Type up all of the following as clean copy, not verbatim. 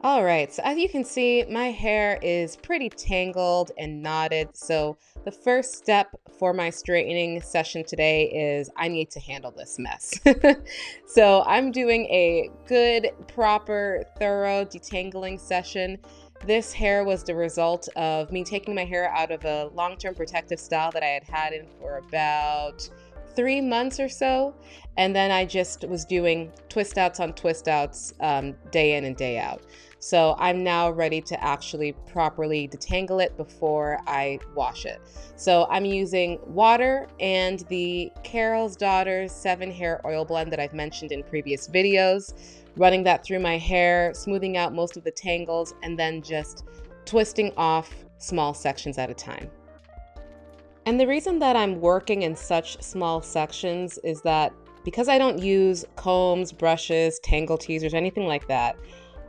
All right, so as you can see, my hair is pretty tangled and knotted. So the first step for my straightening session today is I need to handle this mess. So I'm doing a good, proper, thorough detangling session. This hair was the result of me taking my hair out of a long-term protective style that I had had in for about 3 months or so. And then I just was doing twist outs on twist outs day in and day out. So I'm now ready to actually properly detangle it before I wash it. So I'm using water and the Carol's Daughter 7 hair oil blend that I've mentioned in previous videos, running that through my hair, smoothing out most of the tangles, and then just twisting off small sections at a time. And the reason that I'm working in such small sections is that because I don't use combs, brushes, tangle teasers, anything like that,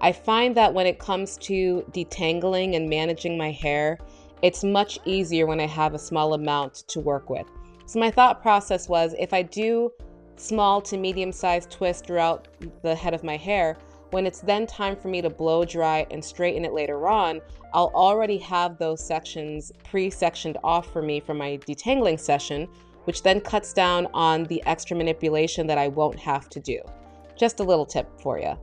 I find that when it comes to detangling and managing my hair, it's much easier when I have a small amount to work with. So my thought process was if I do small to medium sized twists throughout the head of my hair, when it's then time for me to blow dry and straighten it later on, I'll already have those sections pre-sectioned off for me from my detangling session, which then cuts down on the extra manipulation that I won't have to do. Just a little tip for you.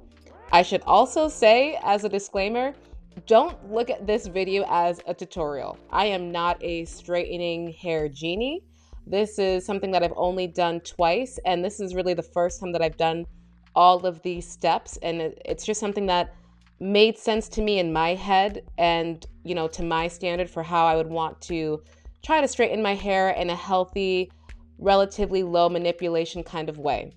I should also say, as a disclaimer, don't look at this video as a tutorial. I am not a straightening hair genie. This is something that I've only done twice, and this is really the first time that I've done all of these steps, and it's just something that made sense to me in my head and, to my standard for how I would want to try to straighten my hair in a healthy, relatively low manipulation kind of way.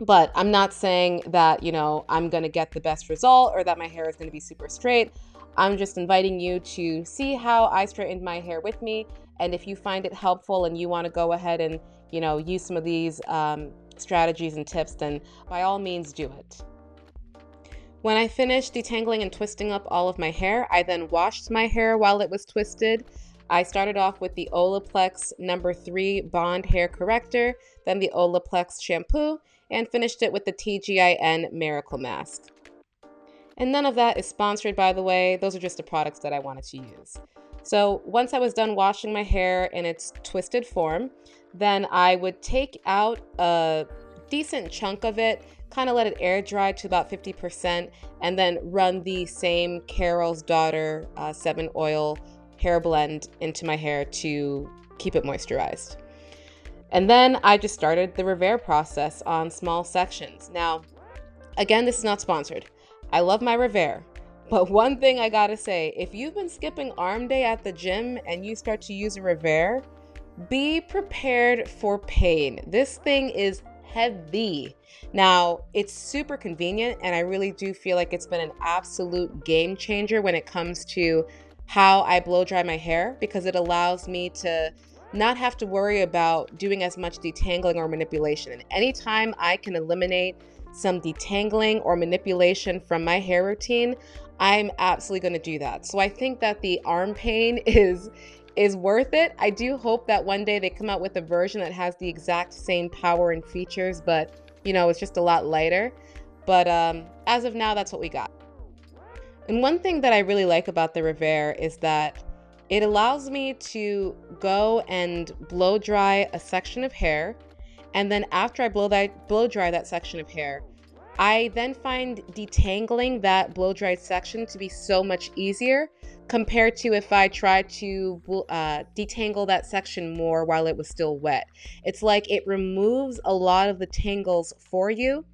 But I'm not saying that, I'm going to get the best result or that my hair is going to be super straight. I'm just inviting you to see how I straightened my hair with me. And if you find it helpful and you want to go ahead and, use some of these strategies and tips, then by all means do it. When I finished detangling and twisting up all of my hair, I then washed my hair while it was twisted. I started off with the Olaplex number 3 Bond Hair Corrector, then the Olaplex shampoo, and finished it with the TGIN Miracle Mask. And none of that is sponsored, by the way. Those are just the products that I wanted to use. So once I was done washing my hair in its twisted form, then I would take out a decent chunk of it, kind of let it air dry to about 50%, and then run the same Carol's Daughter 7 oil hair blend into my hair to keep it moisturized. And then I just started the RevAir process on small sections. Now, again, this is not sponsored. I love my RevAir. But one thing I gotta say, if you've been skipping arm day at the gym and you start to use a RevAir, be prepared for pain. This thing is heavy. Now, it's super convenient, and I really do feel like it's been an absolute game changer when it comes to how I blow dry my hair, because it allows me to not have to worry about doing as much detangling or manipulation. And anytime I can eliminate some detangling or manipulation from my hair routine, I'm absolutely going to do that. So I think that the arm pain is worth it. I do hope that one day they come out with a version that has the exact same power and features, but it's just a lot lighter. But as of now, that's what we got. And one thing that I really like about the RevAir is that it allows me to go and blow dry a section of hair, and then after I blow dry that section of hair, I then find detangling that blow dried section to be so much easier compared to if I tried to detangle that section more while it was still wet. It's like it removes a lot of the tangles for you,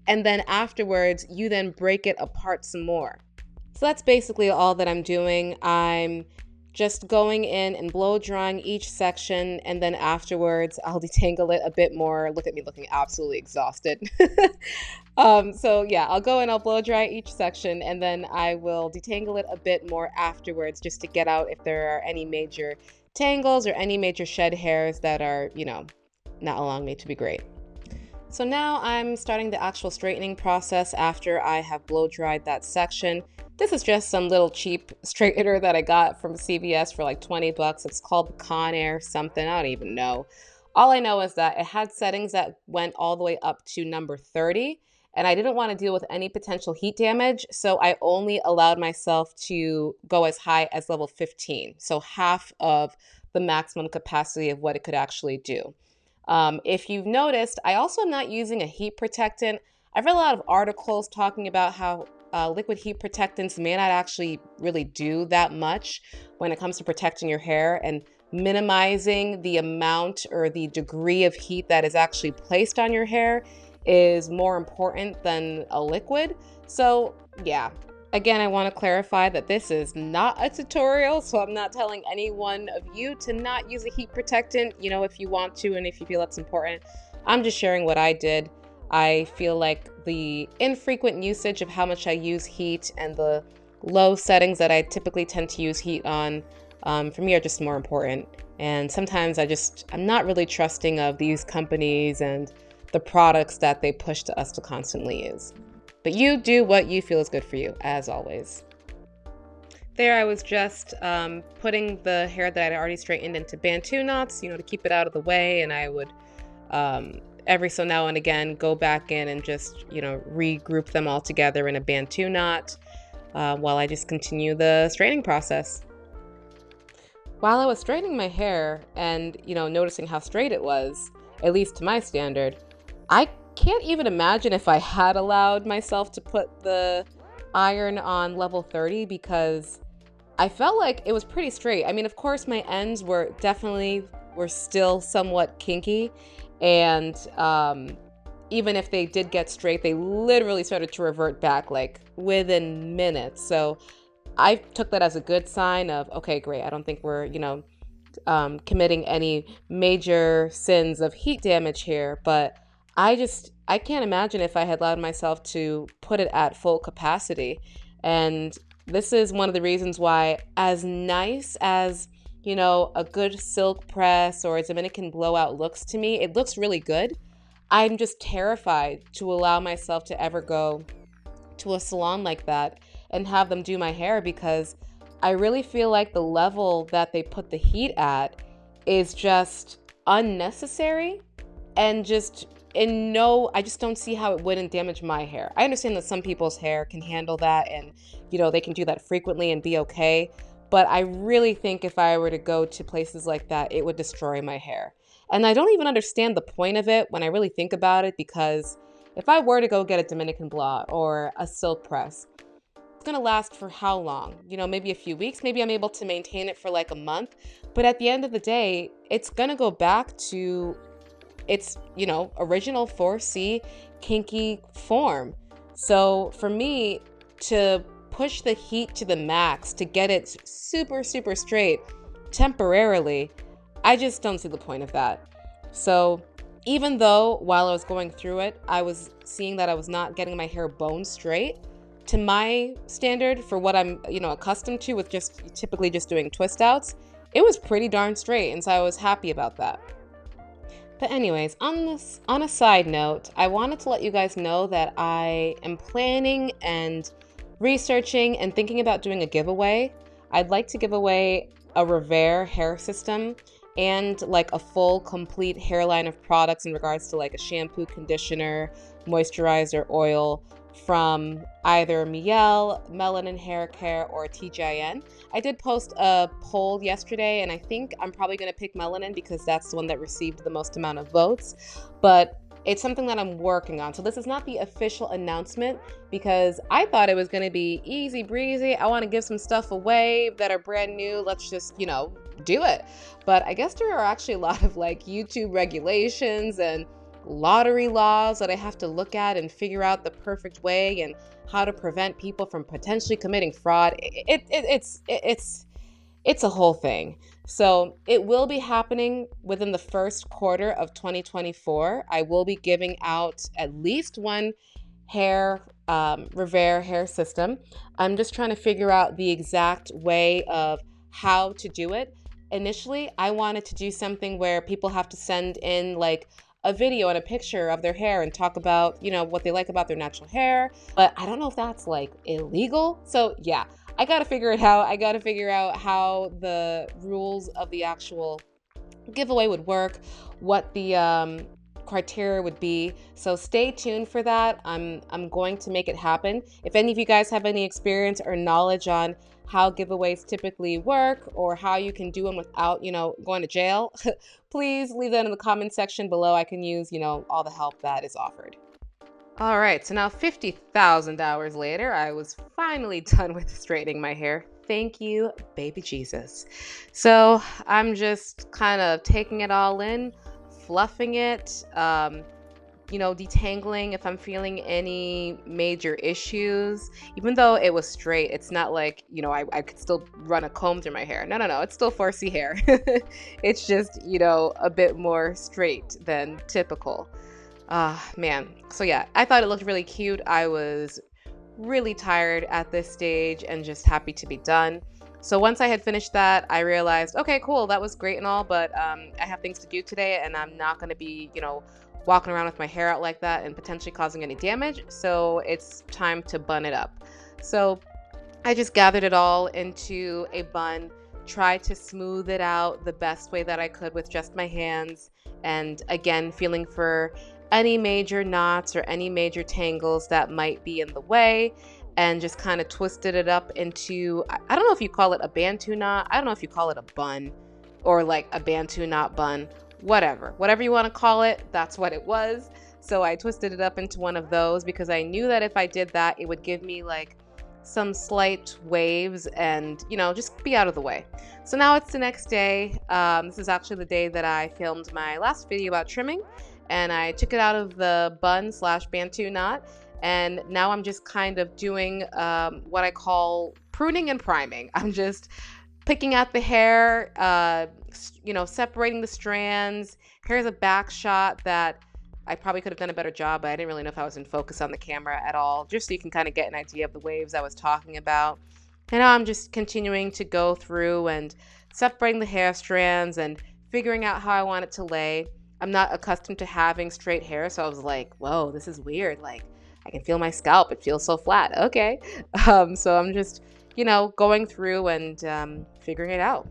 and then afterwards you then break it apart some more. So that's basically all that I'm doing. I'm just going in and blow drying each section, and then afterwards I'll detangle it a bit more. Look at me looking absolutely exhausted. So yeah, I'll go and I'll blow dry each section, and then I will detangle it a bit more afterwards just to get out if there are any major tangles or any major shed hairs that are, not allowing me to be great. So now I'm starting the actual straightening process after I have blow dried that section. This is just some little cheap straightener that I got from CVS for like 20 bucks. It's called Conair something. I don't even know. All I know is that it had settings that went all the way up to number 30. and I didn't want to deal with any potential heat damage. So I only allowed myself to go as high as level 15. So half of the maximum capacity of what it could actually do. If you've noticed, I also am not using a heat protectant. I've read a lot of articles talking about how liquid heat protectants may not actually really do that much when it comes to protecting your hair, and minimizing the amount or the degree of heat that is actually placed on your hair is more important than a liquid. So yeah, again, I want to clarify that this is not a tutorial, so I'm not telling any one of you to not use a heat protectant, if you want to and if you feel that's important. I'm just sharing what I did. I feel like the infrequent usage of how much I use heat and the low settings that I typically tend to use heat on, for me, are just more important. And sometimes I'm not really trusting of these companies and the products that they push to us to constantly use. But you do what you feel is good for you, as always. There I was just putting the hair that I'd already straightened into Bantu knots, to keep it out of the way. And I would every so now and again go back in and just, regroup them all together in a Bantu knot while I just continue the straightening process. While I was straightening my hair and, noticing how straight it was, at least to my standard, I can't even imagine if I had allowed myself to put the iron on level 30, because I felt like it was pretty straight. I mean, of course, my ends were still somewhat kinky, and even if they did get straight, they literally started to revert back like within minutes. So I took that as a good sign of, okay, great. I don't think we're, committing any major sins of heat damage here, but I can't imagine if I had allowed myself to put it at full capacity. And this is one of the reasons why, as nice as, a good silk press or a Dominican blowout looks to me, it looks really good. I'm just terrified to allow myself to ever go to a salon like that and have them do my hair, because I really feel like the level that they put the heat at is just unnecessary, and I just don't see how it wouldn't damage my hair. I understand that some people's hair can handle that, and they can do that frequently and be okay, but I really think if I were to go to places like that, it would destroy my hair. And I don't even understand the point of it when I really think about it, because if I were to go get a Dominican blot or a silk press, it's going to last for how long? Maybe a few weeks. Maybe I'm able to maintain it for like a month. But at the end of the day, it's going to go back to its, original 4C kinky form. So for me to push the heat to the max to get it super, super straight temporarily, I just don't see the point of that. So even though while I was going through it, I was seeing that I was not getting my hair bone straight, to my standard for what I'm, accustomed to with just typically just doing twist outs, it was pretty darn straight. And so I was happy about that. But anyways, on a side note, I wanted to let you guys know that I am planning and researching and thinking about doing a giveaway. I'd like to give away a RevAir hair system and like a full complete hairline of products in regards to like a shampoo, conditioner, moisturizer, oil from either Mielle, Melanin Hair Care, or TGIN. I did post a poll yesterday, and I think I'm probably going to pick Melanin because that's the one that received the most amount of votes, but it's something that I'm working on. So this is not the official announcement, because I thought it was going to be easy breezy. I want to give some stuff away that are brand new. Let's just, do it. But I guess there are actually a lot of like YouTube regulations and lottery laws that I have to look at and figure out the perfect way and how to prevent people from potentially committing fraud. It's a whole thing. So it will be happening within the first quarter of 2024. I will be giving out at least one RevAir hair system. I'm just trying to figure out the exact way of how to do it. Initially, I wanted to do something where people have to send in like a video and a picture of their hair and talk about, what they like about their natural hair. But I don't know if that's like illegal. So yeah, I got to figure it out. I got to figure out how the rules of the actual giveaway would work, what the criteria would be. So stay tuned for that. I'm going to make it happen. If any of you guys have any experience or knowledge on how giveaways typically work or how you can do them without, going to jail, please leave that in the comment section below. I can use, all the help that is offered. All right, so now 50,000 hours later, I was finally done with straightening my hair. Thank you, baby Jesus. So I'm just kind of taking it all in, fluffing it, detangling if I'm feeling any major issues. Even though it was straight, it's not like, I could still run a comb through my hair. No, it's still 4C hair. It's just, a bit more straight than typical. Man. So yeah, I thought it looked really cute. I was really tired at this stage and just happy to be done. So once I had finished that, I realized, okay, cool, that was great and all, but I have things to do today and I'm not going to be, walking around with my hair out like that and potentially causing any damage. So it's time to bun it up. So I just gathered it all into a bun, tried to smooth it out the best way that I could with just my hands. And again, feeling for any major knots or any major tangles that might be in the way, and just kind of twisted it up into, I don't know if you call it a Bantu knot. I don't know if you call it a bun or like a Bantu knot bun, whatever you want to call it, that's what it was. So I twisted it up into one of those because I knew that if I did that, it would give me like some slight waves and, just be out of the way. So now it's the next day. This is actually the day that I filmed my last video about trimming, and I took it out of the bun/Bantu knot. And now I'm just kind of doing what I call pruning and priming. I'm just picking out the hair, separating the strands. Here's a back shot that I probably could have done a better job, but I didn't really know if I was in focus on the camera at all, just so you can kind of get an idea of the waves I was talking about. And now I'm just continuing to go through and separating the hair strands and figuring out how I want it to lay. I'm not accustomed to having straight hair, so I was like, whoa, this is weird. Like, I can feel my scalp. It feels so flat. Okay. So I'm just, going through and figuring it out.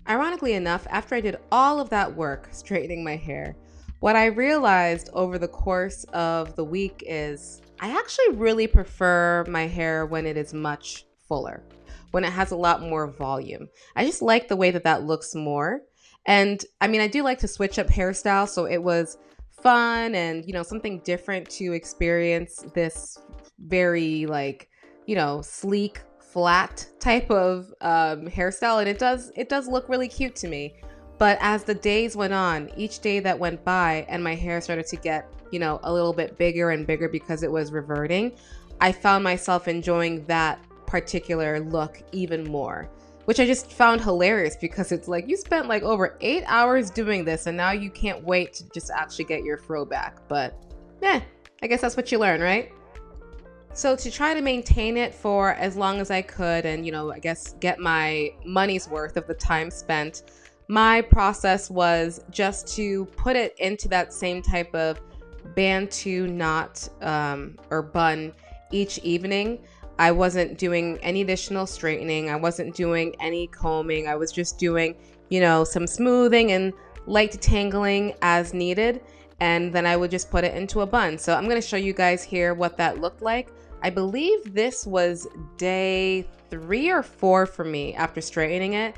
Ironically enough, after I did all of that work straightening my hair, what I realized over the course of the week is I actually really prefer my hair when it is much fuller, when it has a lot more volume. I just like the way that looks more. And I do like to switch up hairstyles, so it was fun and, something different to experience this very sleek, flat type of hairstyle. And it does look really cute to me. But as the days went on, each day that went by and my hair started to get, a little bit bigger and bigger because it was reverting, I found myself enjoying that particular look even more, which I just found hilarious because it's like you spent like over 8 hours doing this and now you can't wait to just actually get your fro back. But I guess that's what you learn, right? So to try to maintain it for as long as I could and, I guess get my money's worth of the time spent, my process was just to put it into that same type of Bantu knot or bun each evening. I wasn't doing any additional straightening. I wasn't doing any combing. I was just doing, some smoothing and light detangling as needed. And then I would just put it into a bun. So I'm going to show you guys here what that looked like. I believe this was day 3 or 4 for me after straightening it.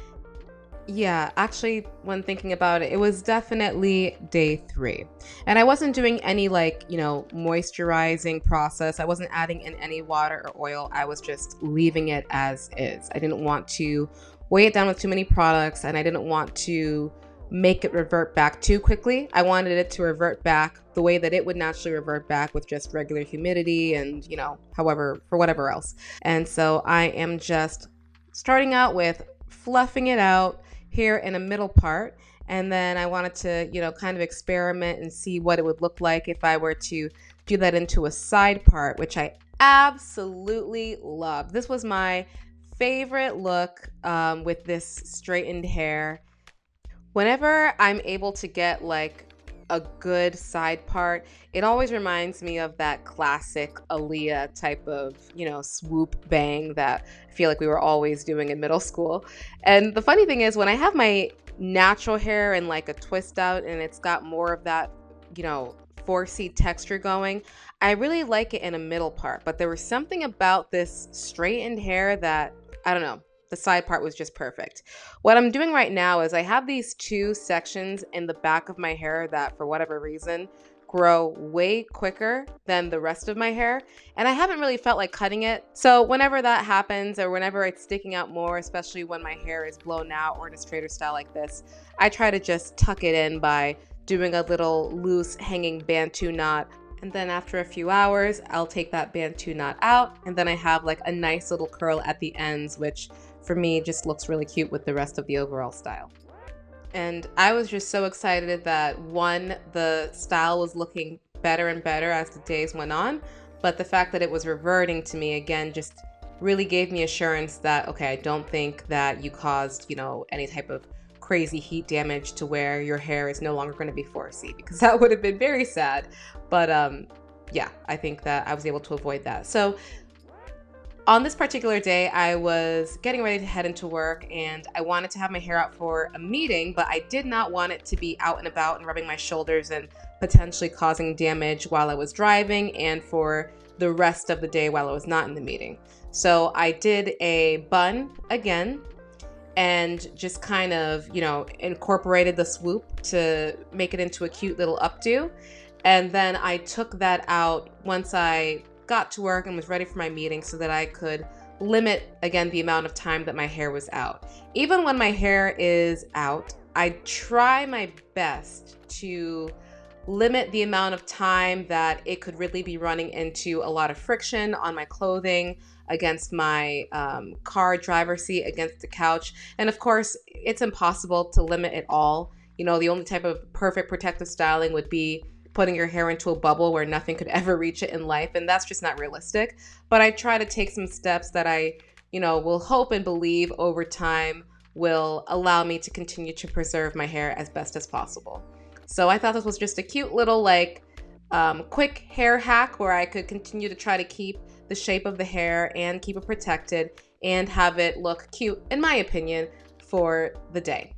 Yeah, actually, when thinking about it, it was definitely day 3. And I wasn't doing any moisturizing process. I wasn't adding in any water or oil. I was just leaving it as is. I didn't want to weigh it down with too many products, and I didn't want to make it revert back too quickly. I wanted it to revert back the way that it would naturally revert back with just regular humidity and, for whatever else. And so I am just starting out with fluffing it out here in a middle part, and then I wanted to kind of experiment and see what it would look like if I were to do that into a side part, which I absolutely love. This was my favorite look with this straightened hair. Whenever I'm able to get like a good side part, it always reminds me of that classic Aaliyah type of, swoop bang that I feel like we were always doing in middle school. And the funny thing is, when I have my natural hair in like a twist out and it's got more of that, 4C texture going, I really like it in a middle part. But there was something about this straightened hair that, I don't know, the side part was just perfect. What I'm doing right now is I have these two sections in the back of my hair that, for whatever reason, grow way quicker than the rest of my hair, and I haven't really felt like cutting it. So whenever that happens, or whenever it's sticking out more, especially when my hair is blown out or in a straighter style like this, I try to just tuck it in by doing a little loose hanging Bantu knot. And then after a few hours, I'll take that Bantu knot out, and then I have like a nice little curl at the ends, which for me just looks really cute with the rest of the overall style. And I was just so excited that, one, the style was looking better and better as the days went on, but the fact that it was reverting to me again just really gave me assurance that, okay, I don't think that you caused, any type of crazy heat damage to where your hair is no longer going to be 4C, because that would have been very sad. But yeah, I think that I was able to avoid that. So on this particular day, I was getting ready to head into work and I wanted to have my hair out for a meeting, but I did not want it to be out and about and rubbing my shoulders and potentially causing damage while I was driving and for the rest of the day while I was not in the meeting. So I did a bun again and just kind of, incorporated the swoop to make it into a cute little updo. And then I took that out once I got to work and was ready for my meeting so that I could limit, again, the amount of time that my hair was out. Even when my hair is out, I try my best to limit the amount of time that it could really be running into a lot of friction on my clothing, against my car driver's seat, against the couch. And of course, it's impossible to limit it all. The only type of perfect protective styling would be putting your hair into a bubble where nothing could ever reach it in life, and that's just not realistic. But I try to take some steps that I, will hope and believe over time will allow me to continue to preserve my hair as best as possible. So I thought this was just a cute little quick hair hack where I could continue to try to keep the shape of the hair and keep it protected and have it look cute, in my opinion, for the day.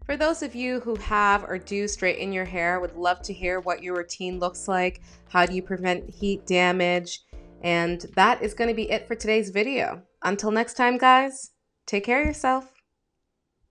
For those of you who have or do straighten your hair, would love to hear what your routine looks like. How do you prevent heat damage? And that is going to be it for today's video. Until next time, guys, take care of yourself.